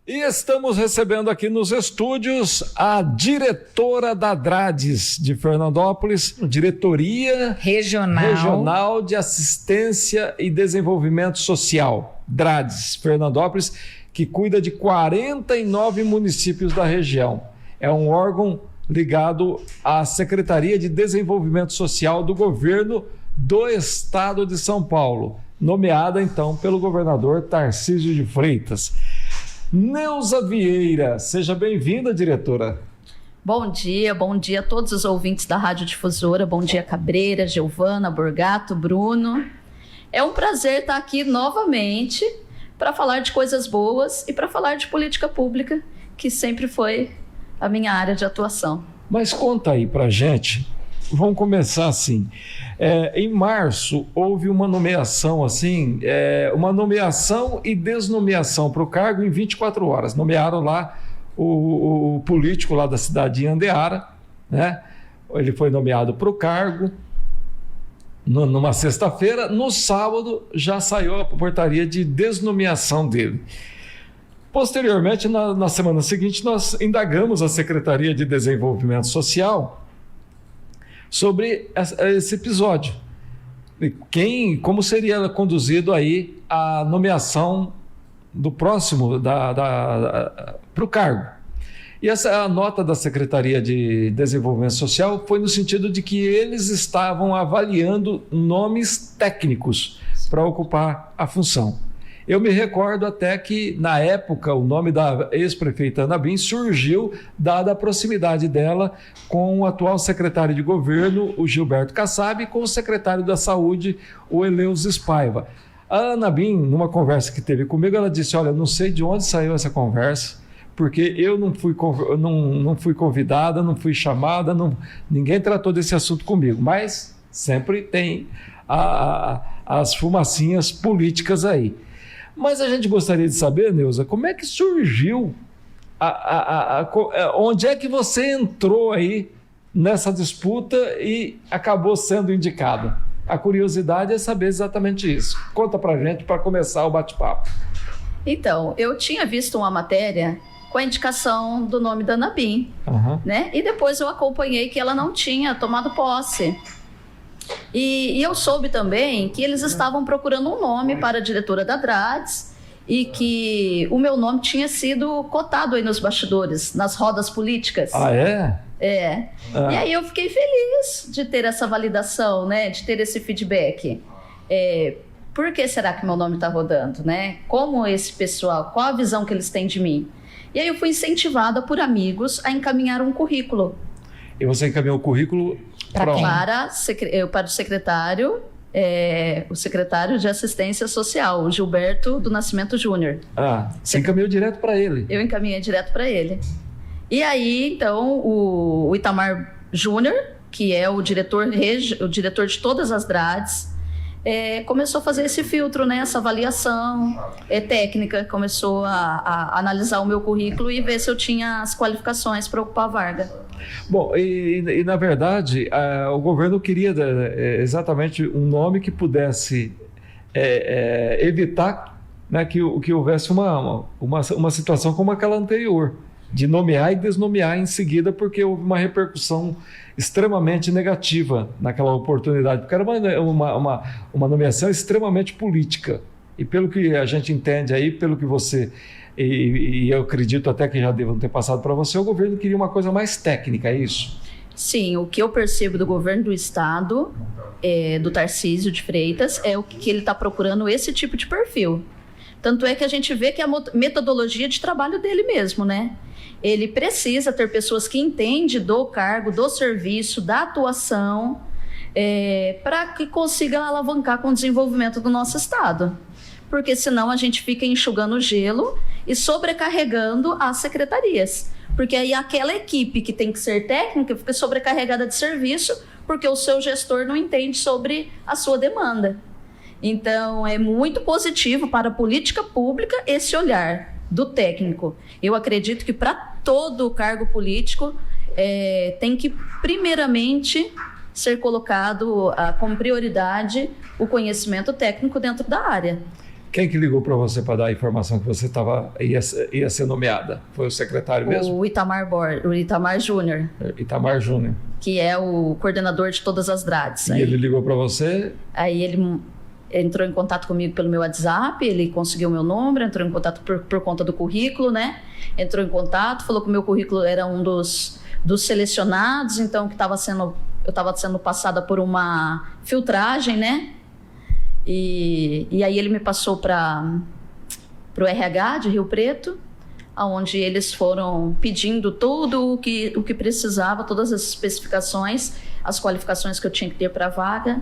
E estamos recebendo aqui nos estúdios a diretora da DRADES de Fernandópolis, Diretoria Regional de Assistência e Desenvolvimento Social, DRADES Fernandópolis, que cuida de 49 municípios da região. É um órgão ligado à Secretaria de Desenvolvimento Social do Governo do Estado de São Paulo, nomeada então pelo governador Tarcísio de Freitas. Neuza Vieira, seja bem-vinda, diretora. Bom dia a todos os ouvintes da Rádio Difusora, bom dia Cabreira, Giovana, Borgato, Bruno. É um prazer estar aqui novamente para falar de coisas boas e para falar de política pública, que sempre foi a minha área de atuação. Mas conta aí pra gente, vamos começar assim. Em março houve uma nomeação uma nomeação e desnomeação para o cargo em 24 horas. Nomearam lá o político lá da cidade de Andeara, né? Ele foi nomeado para o cargo numa sexta-feira. No sábado já saiu a portaria de desnomeação dele. Posteriormente, na semana seguinte, nós indagamos a Secretaria de Desenvolvimento Social sobre esse episódio. Como seria conduzido aí a nomeação do próximo para o cargo. E a nota da Secretaria de Desenvolvimento Social foi no sentido de que eles estavam avaliando nomes técnicos para ocupar a função. Eu me recordo até que, na época, o nome da ex-prefeita Anabim surgiu, dada a proximidade dela com o atual secretário de governo, o Gilberto Kassab, e com o secretário da Saúde, o Eleusio Paiva. A Anabim, numa conversa que teve comigo, ela disse: olha, não sei de onde saiu essa conversa, porque eu não fui convidada, não fui chamada, ninguém tratou desse assunto comigo, mas sempre tem as fumacinhas políticas aí. Mas a gente gostaria de saber, Neuza, como é que surgiu, onde é que você entrou aí nessa disputa e acabou sendo indicada? A curiosidade é saber exatamente isso. Conta pra gente para começar o bate-papo. Então, eu tinha visto uma matéria com a indicação do nome da Anabim, né? E depois eu acompanhei que ela não tinha tomado posse. E eu soube também que eles estavam procurando um nome para a diretora da DRADES e que o meu nome tinha sido cotado aí nos bastidores, nas rodas políticas. Ah, é? É. E aí eu fiquei feliz de ter essa validação, né? De ter esse feedback. Por que será que meu nome está rodando, né? Como esse pessoal, qual a visão que eles têm de mim? E aí eu fui incentivada por amigos a encaminhar um currículo. E você encaminhou o currículo para o secretário, o secretário de Assistência Social, o Gilberto do Nascimento Júnior. Você encaminhou direto para ele? Eu encaminhei direto para ele. E aí, então, o Itamar Júnior, que é o diretor de todas as DRADES, começou a fazer esse filtro, né, essa avaliação técnica, começou a analisar o meu currículo e ver se eu tinha as qualificações para ocupar a vaga. Bom, e na verdade, o governo queria exatamente um nome que pudesse evitar, né, que houvesse uma situação como aquela anterior, de nomear e desnomear em seguida, porque houve uma repercussão extremamente negativa naquela oportunidade, porque era uma nomeação extremamente política. E pelo que a gente entende aí, pelo que você, e eu acredito até que já devam ter passado para você, o governo queria uma coisa mais técnica, é isso? Sim, o que eu percebo do governo do estado, do Tarcísio de Freitas, é o que ele está procurando esse tipo de perfil. Tanto é que a gente vê que é a metodologia de trabalho dele mesmo, né? Ele precisa ter pessoas que entendem do cargo, do serviço, da atuação, para que consiga alavancar com o desenvolvimento do nosso estado. Porque senão a gente fica enxugando gelo e sobrecarregando as secretarias. Porque aí aquela equipe que tem que ser técnica fica sobrecarregada de serviço porque o seu gestor não entende sobre a sua demanda. Então, é muito positivo para a política pública esse olhar do técnico. Eu acredito que para todo cargo político tem que, primeiramente, ser colocado como prioridade o conhecimento técnico dentro da área. Quem que ligou para você para dar a informação que você ia ser nomeada? Foi o secretário mesmo? O Itamar Júnior. Itamar Júnior. Que é o coordenador de todas as DRADs. E ele ligou para você? Aí ele entrou em contato comigo pelo meu WhatsApp, ele conseguiu o meu número, entrou em contato por conta do currículo, né? Entrou em contato, falou que o meu currículo era um dos selecionados, então que eu estava sendo passada por uma filtragem, né? E aí ele me passou para o RH de Rio Preto, onde eles foram pedindo tudo o que precisava, todas as especificações, as qualificações que eu tinha que ter para a vaga.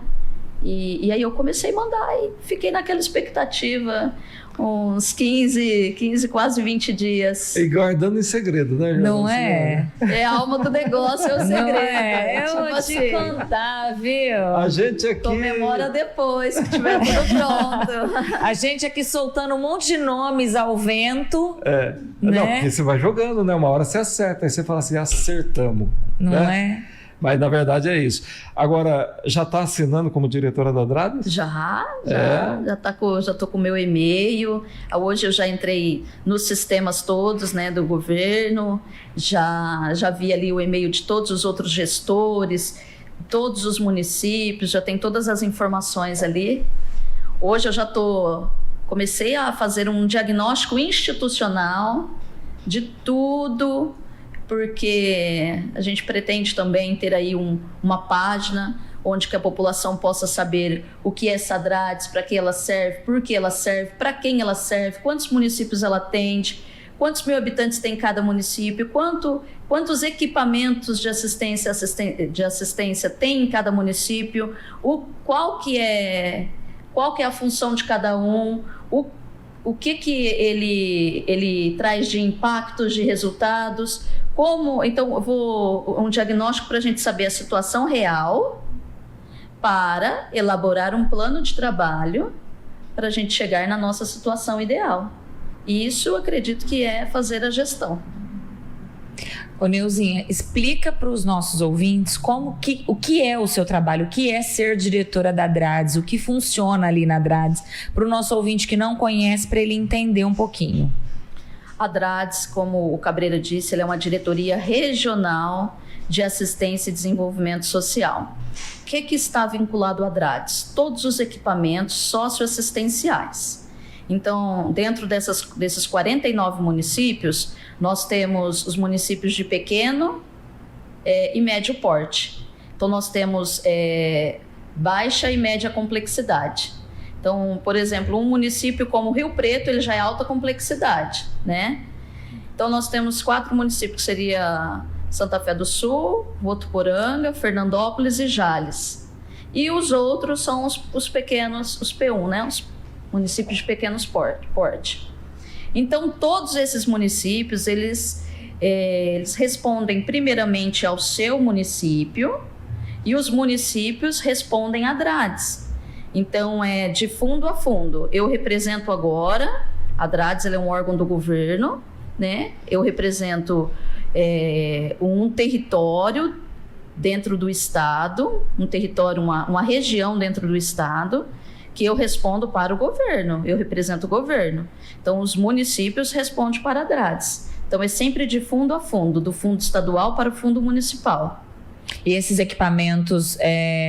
E aí eu comecei a mandar e fiquei naquela expectativa uns 15, quase 20 dias. E guardando em segredo, né? Não é? É a alma do negócio, é o segredo. Não é? Eu vou assim, te contar, viu? A gente aqui... Comemora depois, que tiver tudo pronto. A gente aqui soltando um monte de nomes ao vento. Né? Não, porque você vai jogando, né? Uma hora você acerta, aí você fala assim, acertamos. Não né? é? Mas, na verdade, é isso. Agora, já está assinando como diretora da DRADS? Já estou com o meu e-mail. Hoje eu já entrei nos sistemas todos, né, do governo. Já vi ali o e-mail de todos os outros gestores, todos os municípios, já tem todas as informações ali. Hoje eu já comecei a fazer um diagnóstico institucional de tudo, porque a gente pretende também ter aí uma página onde que a população possa saber o que é essa DRADS, para que ela serve, por que ela serve, para quem ela serve, quantos municípios ela atende, quantos mil habitantes tem cada município, quantos equipamentos de assistência tem em cada município, qual que é a função de cada um, o que ele traz de impactos, de resultados. Então, um diagnóstico para a gente saber a situação real, para elaborar um plano de trabalho para a gente chegar na nossa situação ideal. E isso eu acredito que é fazer a gestão. Ô Neuzinha, explica para os nossos ouvintes o que é o seu trabalho, o que é ser diretora da DRADS, o que funciona ali na DRADS, para o nosso ouvinte que não conhece, para ele entender um pouquinho. A DRADS, como o Cabreira disse, ela é uma diretoria regional de assistência e desenvolvimento social. O que está vinculado à DRADS? Todos os equipamentos socioassistenciais. Então, dentro desses 49 municípios, nós temos os municípios de pequeno e médio porte. Então, nós temos baixa e média complexidade. Então, por exemplo, um município como Rio Preto, ele já é alta complexidade, né? Então, nós temos 4 municípios, que seria Santa Fé do Sul, Votuporanga, Fernandópolis e Jales. E os outros são os pequenos, os P1, né? Os municípios de pequenos porte. Então, todos esses municípios, eles respondem primeiramente ao seu município e os municípios respondem à DRADS. Então, é de fundo a fundo. Eu represento agora, a DRADS ela é um órgão do governo, né? Eu represento um território dentro do estado, um território, uma região dentro do estado, que eu respondo para o governo, eu represento o governo. Então, os municípios respondem para a DRADS. Então, é sempre de fundo a fundo, do fundo estadual para o fundo municipal. E esses equipamentos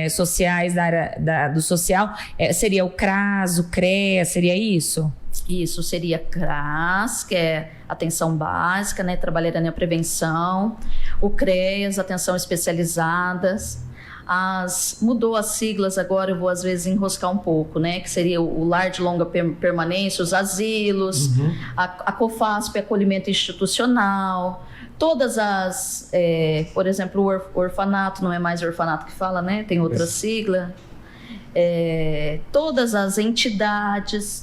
sociais da área do social, seria o CRAS, o CREA, seria isso? Isso, seria CRAS, que é atenção básica, né, trabalhando na prevenção, o CREAS, atenção especializadas, mudou as siglas agora, eu vou às vezes enroscar um pouco, né, que seria o lar de longa permanência, os asilos, a COFASP, acolhimento institucional, todas as, por exemplo, o orfanato, não é mais orfanato que fala, né, tem outra sigla. Todas as entidades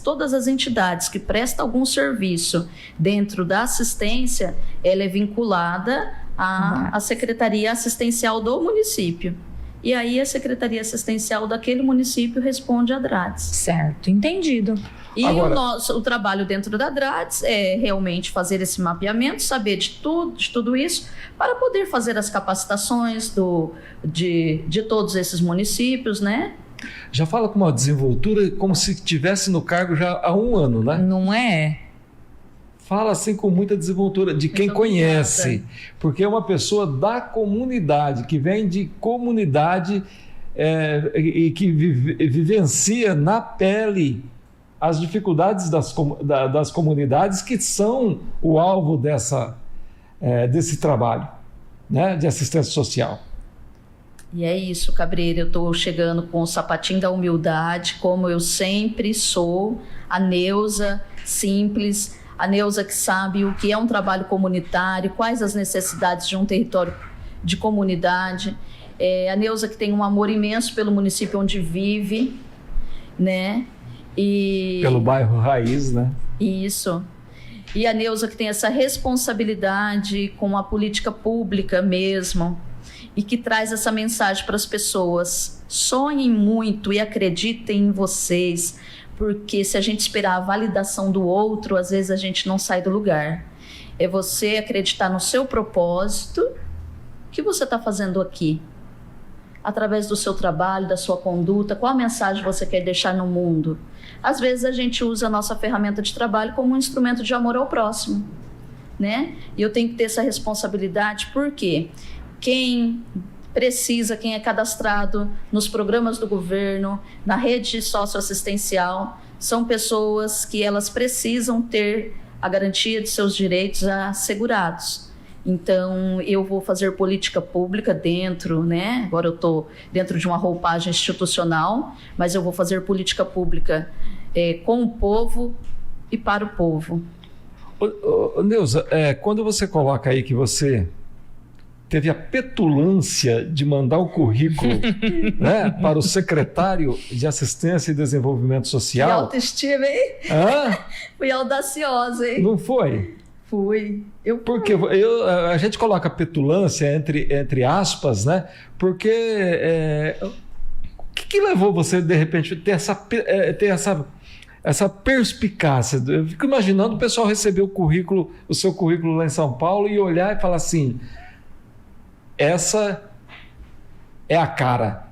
que prestam algum serviço dentro da assistência, ela é vinculada à Secretaria Assistencial do município. E aí a Secretaria Assistencial daquele município responde à DRADS. Certo, entendido. E agora, o trabalho dentro da DRADS é realmente fazer esse mapeamento, saber de tudo isso, para poder fazer as capacitações de todos esses municípios, né? Já fala com uma desenvoltura como se estivesse no cargo já há 1 ano, né? Não é? Fala assim com muita desenvoltura de quem conhece, porque é uma pessoa da comunidade, que vem de comunidade e que vivencia na pele as dificuldades das comunidades que são o alvo desse trabalho, né, de assistência social. E é isso, Cabreira, eu estou chegando com o sapatinho da humildade, como eu sempre sou, a Neuza simples, a Neuza que sabe o que é um trabalho comunitário, quais as necessidades de um território de comunidade, a Neuza que tem um amor imenso pelo município onde vive, né? Pelo bairro Raiz, né? Isso. E a Neuza que tem essa responsabilidade com a política pública mesmo, e que traz essa mensagem para as pessoas. Sonhem muito e acreditem em vocês, porque se a gente esperar a validação do outro, às vezes a gente não sai do lugar. É você acreditar no seu propósito, o que você está fazendo aqui, através do seu trabalho, da sua conduta, qual a mensagem você quer deixar no mundo. Às vezes a gente usa a nossa ferramenta de trabalho como um instrumento de amor ao próximo, né? E eu tenho que ter essa responsabilidade, porque quem precisa, quem é cadastrado nos programas do governo, na rede socioassistencial, são pessoas que elas precisam ter a garantia de seus direitos assegurados. Então, eu vou fazer política pública dentro, né? Agora eu estou dentro de uma roupagem institucional, mas eu vou fazer política pública com o povo e para o povo. Neuza, quando você coloca aí que você teve a petulância de mandar o currículo né, para o secretário de Assistência e Desenvolvimento Social... Que autoestima, hein? Hã? Fui audaciosa, hein? Não foi? Fui. Porque a gente coloca petulância entre aspas, né? Porque o que levou você, de repente, ter essa perspicácia? Eu fico imaginando o pessoal receber o seu currículo lá em São Paulo e olhar e falar assim... Essa é a cara.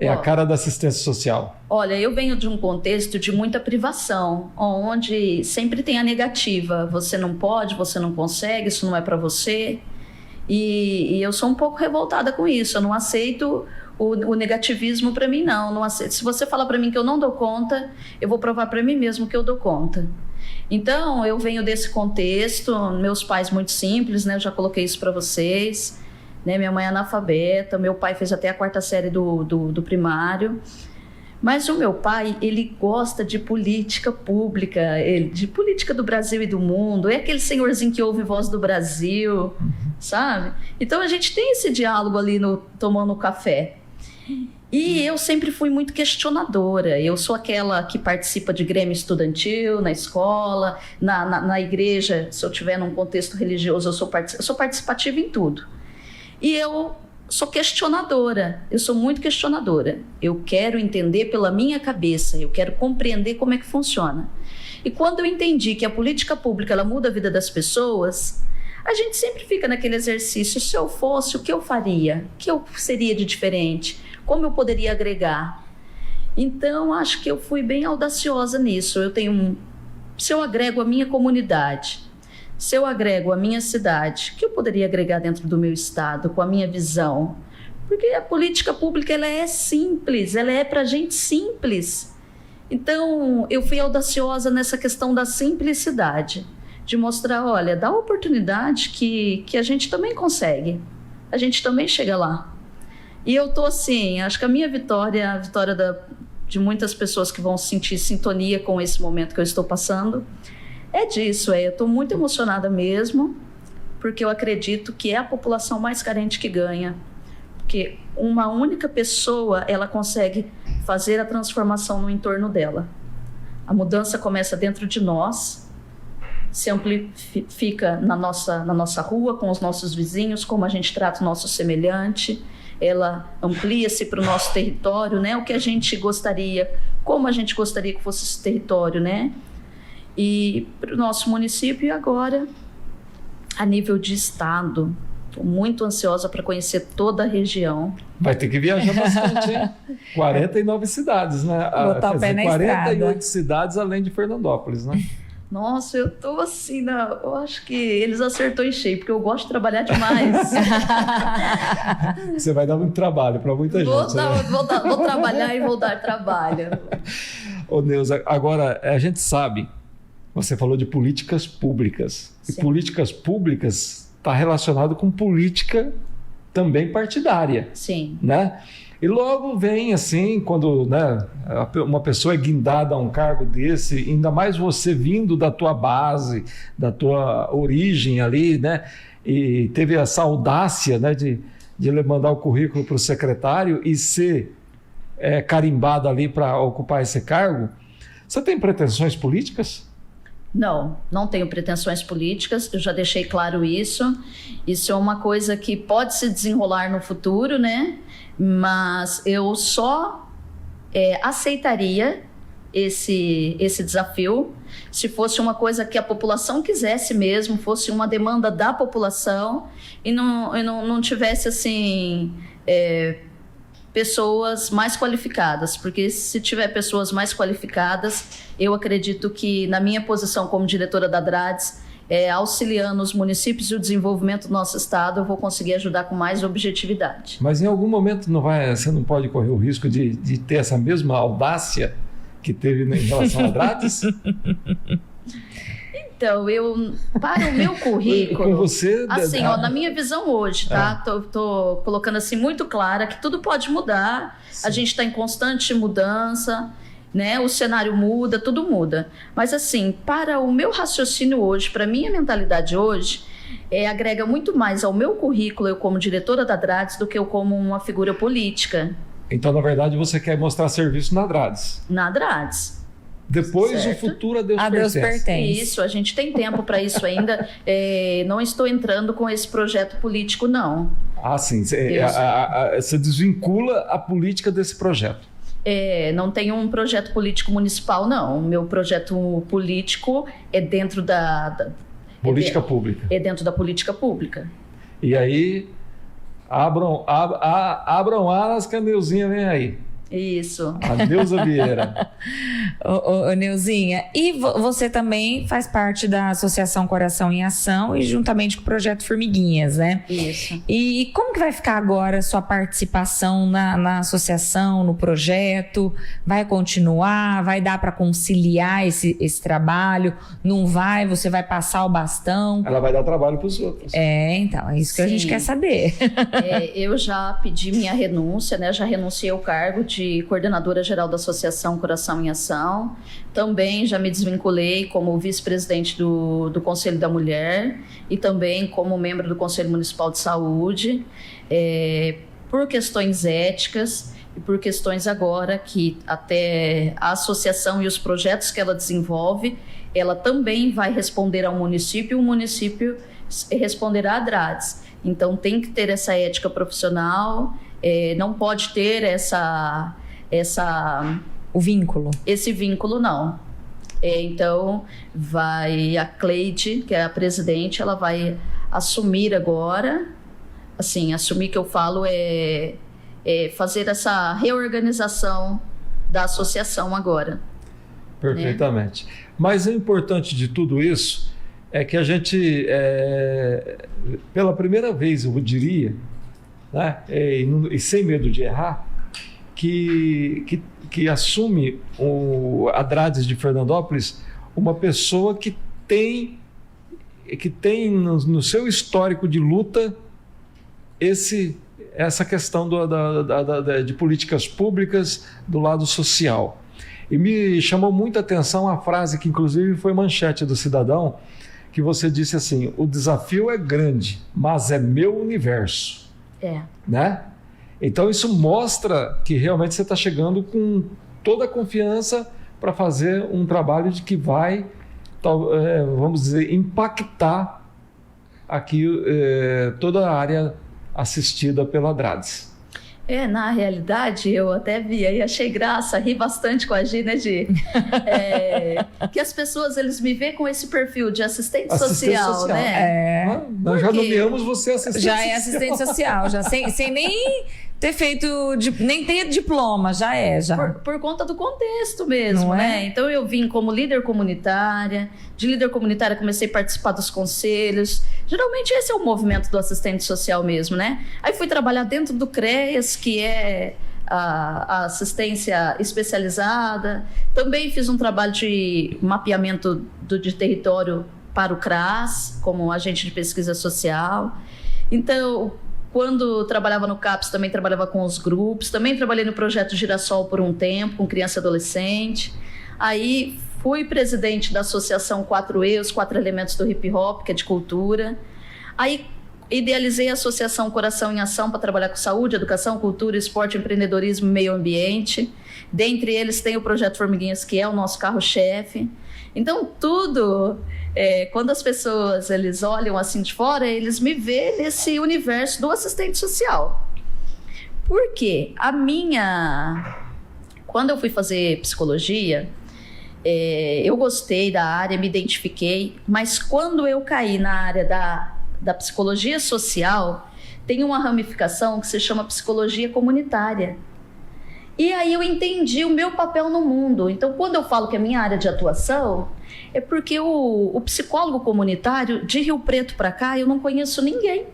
A cara da assistência social. Olha, eu venho de um contexto de muita privação, onde sempre tem a negativa. Você não pode, você não consegue, isso não é para você. E eu sou um pouco revoltada com isso. Eu não aceito o negativismo para mim, não aceito. Se você falar para mim que eu não dou conta, eu vou provar para mim mesmo que eu dou conta. Então, eu venho desse contexto, meus pais muito simples, né? Eu já coloquei isso para vocês. Né? Minha mãe é analfabeta, meu pai fez até a 4ª série do primário. Mas o meu pai, ele gosta de política pública, de política do Brasil e do mundo. É aquele senhorzinho que ouve Voz do Brasil, sabe? Então a gente tem esse diálogo ali tomando café. E eu sempre fui muito questionadora. Eu sou aquela que participa de grêmio estudantil na escola, na igreja. Se eu estiver num contexto religioso, eu sou participativa em tudo. E eu sou questionadora, eu sou muito questionadora. Eu quero entender pela minha cabeça, eu quero compreender como é que funciona. E quando eu entendi que a política pública ela muda a vida das pessoas, a gente sempre fica naquele exercício, se eu fosse, o que eu faria? O que eu seria de diferente? Como eu poderia agregar? Então, acho que eu fui bem audaciosa nisso. Se eu agrego a minha comunidade, se eu agrego a minha cidade, o que eu poderia agregar dentro do meu estado, com a minha visão? Porque a política pública ela é simples, ela é para gente simples. Então, eu fui audaciosa nessa questão da simplicidade, de mostrar, olha, dá oportunidade que a gente também consegue, a gente também chega lá. E eu tô assim, acho que a minha vitória, a vitória de muitas pessoas que vão sentir sintonia com esse momento que eu estou passando, é disso, eu estou muito emocionada mesmo, porque eu acredito que é a população mais carente que ganha, porque uma única pessoa, ela consegue fazer a transformação no entorno dela. A mudança começa dentro de nós, se amplifica na nossa rua, com os nossos vizinhos, como a gente trata o nosso semelhante, ela amplia-se para o nosso território, né? O que a gente gostaria, como a gente gostaria que fosse esse território, né? E para o nosso município e agora, a nível de estado, Estou muito ansiosa para conhecer toda a região. Vai ter que viajar bastante, hein? 49 cidades, né? Botar o pé na 48 estrada. cidades além de Fernandópolis, né? Nossa, eu tô assim, eu acho que eles acertou em cheio, porque eu gosto de trabalhar demais. Você vai dar muito trabalho para muita gente. Né? Vou trabalhar e vou dar trabalho. Ô Neuza, agora a gente sabe, você falou de políticas públicas. Sim. E políticas públicas está relacionado com política também partidária, Sim. né? E logo vem assim, quando, né, uma pessoa é guindada a um cargo desse, ainda mais você vindo da tua base, da tua origem ali, né? E teve essa audácia, né, de mandar o currículo para o secretário e ser carimbado ali para ocupar esse cargo. Você tem pretensões políticas? Não tenho pretensões políticas, eu já deixei claro isso. Isso é uma coisa que pode se desenrolar no futuro, né? Mas eu só aceitaria esse desafio se fosse uma coisa que a população quisesse mesmo, fosse uma demanda da população e não tivesse assim pessoas mais qualificadas, porque se tiver pessoas mais qualificadas, eu acredito que na minha posição como diretora da DRADS, auxiliando os municípios e o desenvolvimento do nosso estado, eu vou conseguir ajudar com mais objetividade. Mas em algum momento você não pode correr o risco de ter essa mesma audácia que teve em relação à DRADS? Então, para o meu currículo, com você, assim, na minha visão hoje, tá? Tô colocando assim muito clara que tudo pode mudar, sim. A gente está em constante mudança, né? O cenário muda, tudo muda. Mas assim, para o meu raciocínio hoje, para a minha mentalidade hoje, agrega muito mais ao meu currículo, eu como diretora da DRADS, do que eu como uma figura política. Então, na verdade, você quer mostrar serviço na DRADS? Na DRADS. Depois certo. O futuro a Deus pertence. Isso, a gente tem tempo para isso ainda. Não estou entrando com esse projeto político, não. Ah, sim. Você desvincula a política desse projeto. Não tem um projeto político municipal, não. O meu projeto político é dentro da política pública. É dentro da política pública. E aí, abram alas que a Neuzinha vem aí. Isso. A Neuza Vieira. Ô, Neuzinha, e você também faz parte da Associação Coração em Ação e juntamente com o Projeto Formiguinhas, né? Isso. E como que vai ficar agora a sua participação na associação, no projeto? Vai continuar? Vai dar para conciliar esse trabalho? Não vai? Você vai passar o bastão? Ela vai dar trabalho para os outros. Então, é isso que a gente quer saber. Eu já pedi minha renúncia, né? Já renunciei ao cargo de coordenadora geral da Associação Coração em Ação. Também já me desvinculei como vice-presidente do Conselho da Mulher e também como membro do Conselho Municipal de Saúde, por questões éticas e por questões agora que até a associação e os projetos que ela desenvolve, ela também vai responder ao município e o município responderá à DRADS. Então tem que ter essa ética profissional. Não pode ter o vínculo. Esse vínculo, não. Então, a Cleide, que é a presidente, ela vai assumir agora, assim, assumir que eu falo fazer essa reorganização da associação agora. Perfeitamente. Né? Mas o importante de tudo isso é que a gente, pela primeira vez, eu diria, né? E sem medo de errar, que assume a DRADS de Fernandópolis uma pessoa que tem no seu histórico de luta essa questão de políticas públicas do lado social. E me chamou muita atenção a frase que inclusive foi manchete do Cidadão, que você disse assim: o desafio é grande, mas é meu universo. Né? Então isso mostra que realmente você está chegando com toda a confiança para fazer um trabalho que vai, vamos dizer, impactar aqui toda a área assistida pela DRADS. Na realidade, eu até vi aí, achei graça, ri bastante com a Gi, né, Gi? Que as pessoas, eles me veem com esse perfil de assistente social, né? Nós já nomeamos você assistente social. Já é assistente social, já sem nem ter feito, nem ter diploma, já. Por conta do contexto mesmo, né? Então eu vim como líder comunitária, de líder comunitária comecei a participar dos conselhos. Geralmente esse é o movimento do assistente social mesmo, né? Aí fui trabalhar dentro do CREAS, que é a assistência especializada. Também fiz um trabalho de mapeamento de território para o CRAS, como agente de pesquisa social. Então, quando trabalhava no CAPES, também trabalhava com os grupos. Também trabalhei no projeto Girassol por um tempo, com criança e adolescente. Aí fui presidente da associação 4E, os 4 elementos do hip hop, que é de cultura. Aí idealizei a associação Coração em Ação para trabalhar com saúde, educação, cultura, esporte, empreendedorismo e meio ambiente. Dentre eles tem o Projeto Formiguinhas, que é o nosso carro-chefe. Então, tudo... quando as pessoas eles olham assim de fora, eles me veem nesse universo do assistente social. Por quê? Quando eu fui fazer psicologia, eu gostei da área, me identifiquei, mas quando eu caí na área da psicologia social, tem uma ramificação que se chama psicologia comunitária. E aí eu entendi o meu papel no mundo. Então, quando eu falo que é minha área de atuação, é porque o psicólogo comunitário, de Rio Preto para cá, eu não conheço ninguém.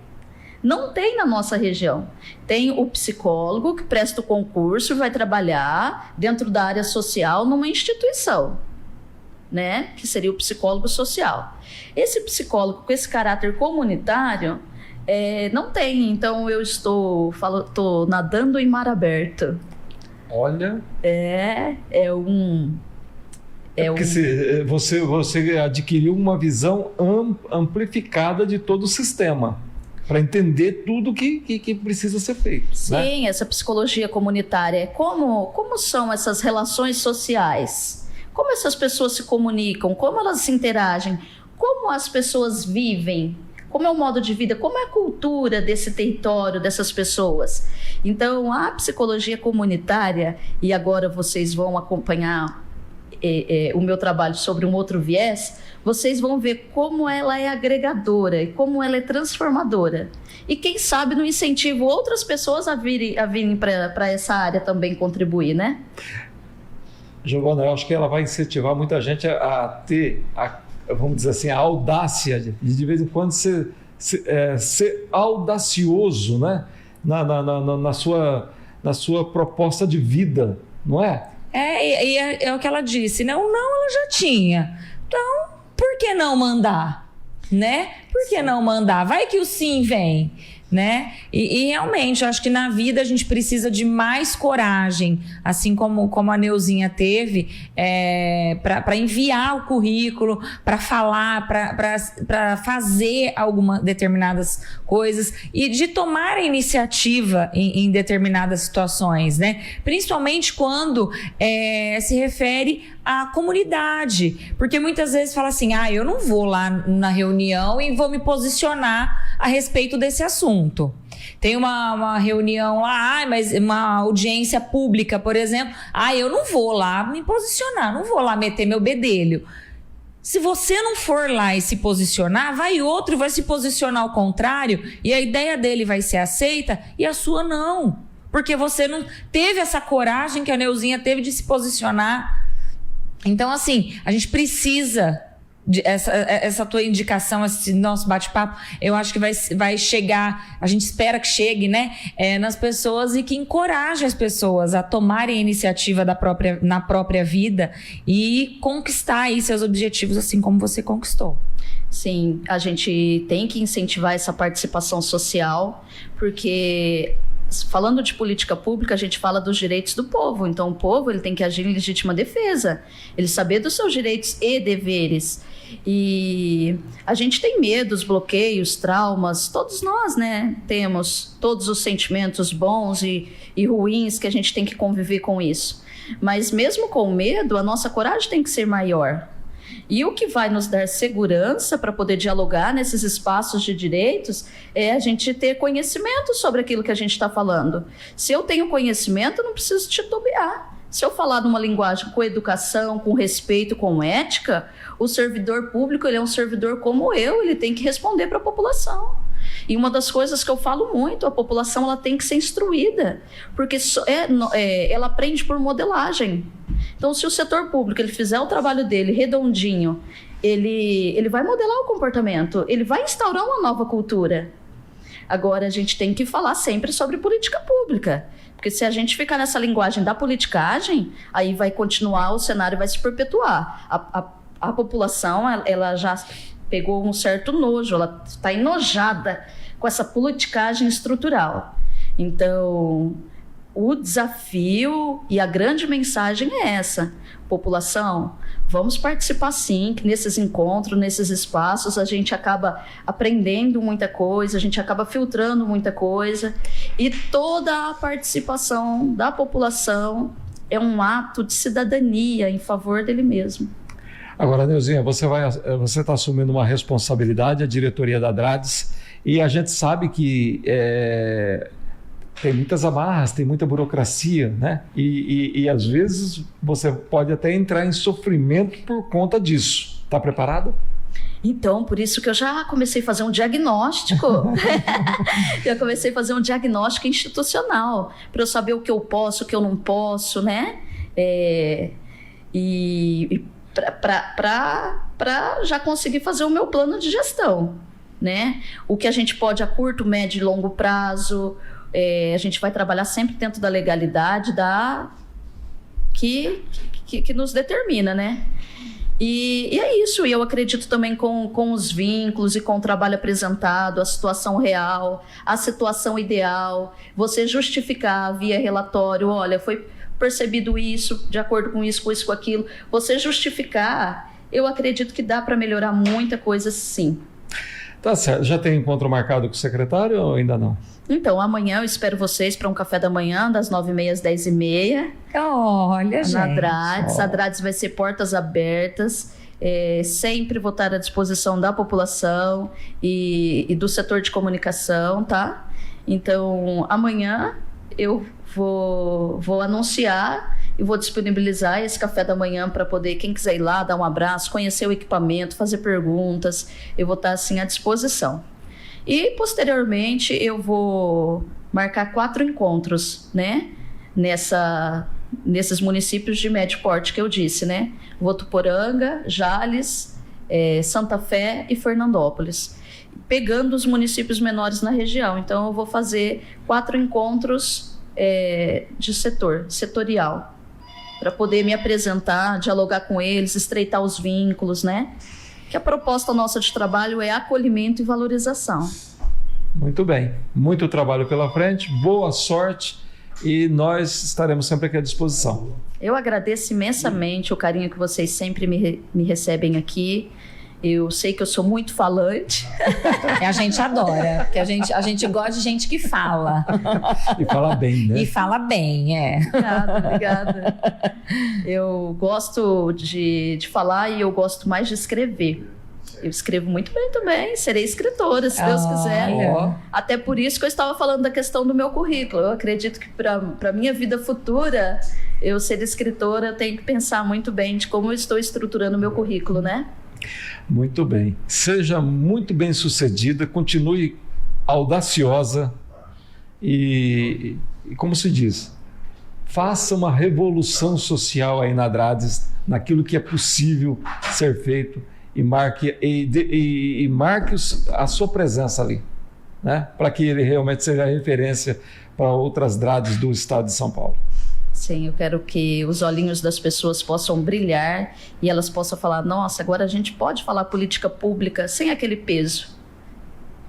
Não tem na nossa região. Tem o psicólogo que presta o concurso e vai trabalhar dentro da área social numa instituição, né? Que seria o psicólogo social. Esse psicólogo com esse caráter comunitário não tem. Então, eu estou nadando em mar aberto. Olha. Porque você adquiriu uma visão amplificada de todo o sistema, para entender tudo que precisa ser feito. Sim, né? Essa psicologia comunitária. Como são essas relações sociais? Como essas pessoas se comunicam? Como elas se interagem? Como as pessoas vivem? Como é o modo de vida? Como é a cultura desse território, dessas pessoas? Então, a psicologia comunitária, e agora vocês vão acompanhar o meu trabalho sobre um outro viés, vocês vão ver como ela é agregadora e como ela é transformadora. E quem sabe no incentivo outras pessoas a virem para essa área também contribuir, né? Giovana, eu acho que ela vai incentivar muita gente a ter, vamos dizer assim, a audácia de vez em quando ser audacioso, né? na sua proposta de vida, não é? É o que ela disse, né? O não ela já tinha. Então, por que não mandar? Né? Por que não mandar? Vai que o sim vem, né? E realmente, eu acho que na vida a gente precisa de mais coragem, assim como a Neuzinha teve, para enviar o currículo, para falar, para fazer algumas determinadas coisas e de tomar a iniciativa em determinadas situações, né? Principalmente quando se refere à comunidade, porque muitas vezes fala assim, eu não vou lá na reunião e vou me posicionar a respeito desse assunto. Tem uma reunião lá, mas uma audiência pública, por exemplo, eu não vou lá me posicionar, não vou lá meter meu bedelho. Se você não for lá e se posicionar, vai outro e vai se posicionar ao contrário, e a ideia dele vai ser aceita e a sua não. Porque você não teve essa coragem que a Neuzinha teve de se posicionar. Então, assim, a gente precisa... Essa tua indicação, esse nosso bate-papo, eu acho que vai chegar, a gente espera que chegue, né, nas pessoas e que encoraje as pessoas a tomarem a iniciativa na própria vida e conquistar aí seus objetivos assim como você conquistou. Sim, a gente tem que incentivar essa participação social, porque... Falando de política pública, a gente fala dos direitos do povo. Então, o povo ele tem que agir em legítima defesa. Ele saber dos seus direitos e deveres. E a gente tem medos, bloqueios, traumas. Todos nós, né? Temos todos os sentimentos bons e ruins que a gente tem que conviver com isso. Mas mesmo com medo, a nossa coragem tem que ser maior. E o que vai nos dar segurança para poder dialogar nesses espaços de direitos é a gente ter conhecimento sobre aquilo que a gente está falando. Se eu tenho conhecimento, eu não preciso titubear. Se eu falar numa linguagem com educação, com respeito, com ética, o servidor público, ele é um servidor como eu, ele tem que responder para a população. E uma das coisas que eu falo muito, a população ela tem que ser instruída, porque ela aprende por modelagem. Então, se o setor público ele fizer o trabalho dele redondinho, ele vai modelar o comportamento, ele vai instaurar uma nova cultura. Agora, a gente tem que falar sempre sobre política pública, porque se a gente ficar nessa linguagem da politicagem, aí vai continuar, o cenário vai se perpetuar. A população, ela já pegou um certo nojo, ela está enojada com essa politicagem estrutural. Então, o desafio e a grande mensagem é essa. População, vamos participar sim, que nesses encontros, nesses espaços, a gente acaba aprendendo muita coisa, a gente acaba filtrando muita coisa, e toda a participação da população é um ato de cidadania em favor dele mesmo. Agora, Neuzinha, você está assumindo uma responsabilidade, a diretoria da Drades, e a gente sabe que tem muitas amarras, tem muita burocracia, né? E às vezes você pode até entrar em sofrimento por conta disso. Está preparada? Então, por isso que eu já comecei a fazer um diagnóstico. Eu comecei a fazer um diagnóstico institucional, para eu saber o que eu posso, o que eu não posso, né? Para já conseguir fazer o meu plano de gestão, né? O que a gente pode a curto, médio e longo prazo, a gente vai trabalhar sempre dentro da legalidade que nos determina, né? E é isso, e eu acredito também com os vínculos e com o trabalho apresentado, a situação real, a situação ideal, você justificar via relatório, olha, foi percebido isso, de acordo com isso, com aquilo, você justificar, eu acredito que dá para melhorar muita coisa sim. Tá certo, já tem encontro marcado com o secretário ou ainda não? Então, amanhã eu espero vocês para um café da manhã, das 9h30 às 10h30. Olha, gente. Na Drades. A Drades vai ser portas abertas. Sempre vou estar à disposição da população e do setor de comunicação, tá? Então, amanhã eu vou anunciar e vou disponibilizar esse café da manhã para poder, quem quiser ir lá, dar um abraço, conhecer o equipamento, fazer perguntas. Eu vou estar assim à disposição. E, posteriormente, eu vou marcar 4 encontros, né? Nesses municípios de médio porte que eu disse, né? Votuporanga, Jales, Santa Fé e Fernandópolis. Pegando os municípios menores na região. Então, eu vou fazer 4 encontros de setorial, para poder me apresentar, dialogar com eles, estreitar os vínculos, né? Que a proposta nossa de trabalho é acolhimento e valorização. Muito bem, muito trabalho pela frente, boa sorte e nós estaremos sempre aqui à disposição. Eu agradeço imensamente o carinho que vocês sempre me recebem aqui. Eu sei que eu sou muito falante. A gente adora, porque a gente gosta de gente que fala. E fala bem, né? E fala bem, Obrigada. Eu gosto de falar e eu gosto mais de escrever. Eu escrevo muito bem também, serei escritora, se Deus quiser. Até por isso que eu estava falando da questão do meu currículo. Eu acredito que para a minha vida futura, eu ser escritora, eu tenho que pensar muito bem de como eu estou estruturando o meu currículo, né? Muito bem. Seja muito bem sucedida, continue audaciosa e como se diz, faça uma revolução social aí na Drades, naquilo que é possível ser feito e marque a sua presença ali, né? Para que ele realmente seja referência para outras Drades do estado de São Paulo. Sim, eu quero que os olhinhos das pessoas possam brilhar e elas possam falar, nossa, agora a gente pode falar política pública sem aquele peso,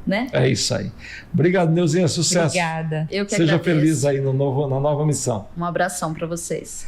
né? É isso aí. Obrigado, Neuzinha, sucesso. Obrigada. Eu que Seja agradeço. feliz aí na nova missão. Um abração para vocês.